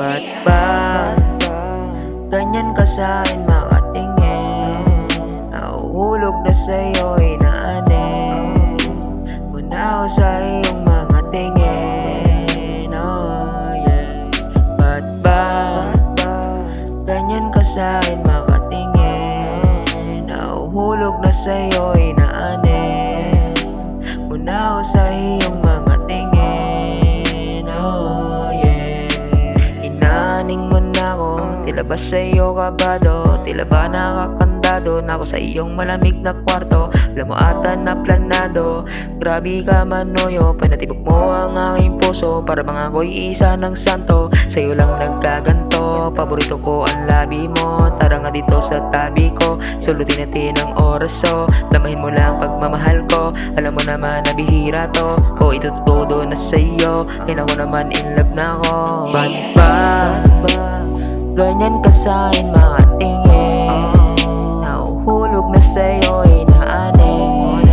Ba't ba ganyan ka sa'kin makatingin? Nahuhulog na sa'yo'y naanin. Muna ako sa iyong mga tingin. Oh yeah. Ba't ba ganyan ka sa'kin makatingin? Nahuhulog na sa'yo'y naanin. Muna ako sa iyong mga tingin. Oh yeah. Inaaning mo na ako, tila ba sa'yo kabado? Tila ba nakakandado na ako sa iyong malamig na kwarto? Alam mo ata na planado, grabe ka manoyo. Pinatibok mo ang aking puso, para bang ako'y isa ng santo. Sa'yo lang nagkaganto, paborito ko ang labi mo. Tara nga dito sa tabi ko, sulutin natin ang oras so lamahin mo lang pagmamahal ko. Alam mo naman na bihira to, o itutudo na sa'yo. Kaya ako naman in love na ako. Ba't ba ganyan ka sa'kin makatingin? Nahuhulog na sa'yo'y naanin.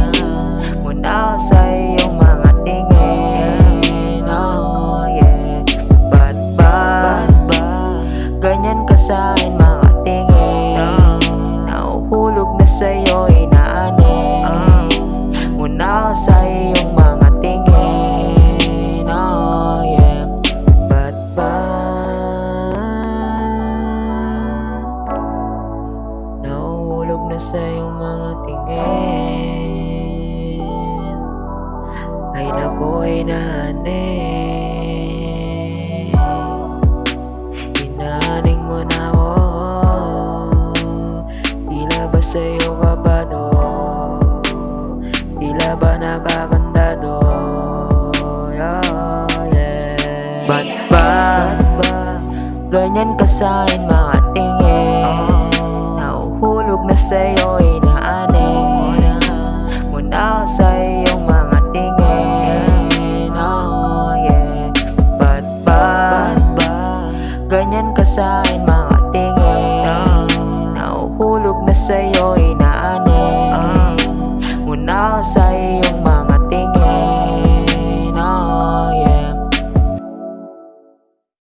Muna ako sa iyong mga tingin. Oh yeah. Ba't ba ganyan ka sa'kin makatingin? Nahuhulog na sa'yo'y naanin. Muna ako sa iyong mga tingin. Oh yeah. Ba't ba nahuhulog na sa iyong mga tingin? Ay nako'y naanin. Inaaning mo na ako, tila ba sa'yo kabado? Tila ba nakakandado? Yeah, yeah. Ba't ba ganyan ka sa'kin makatingin? Nahuhulog na sa'yo'y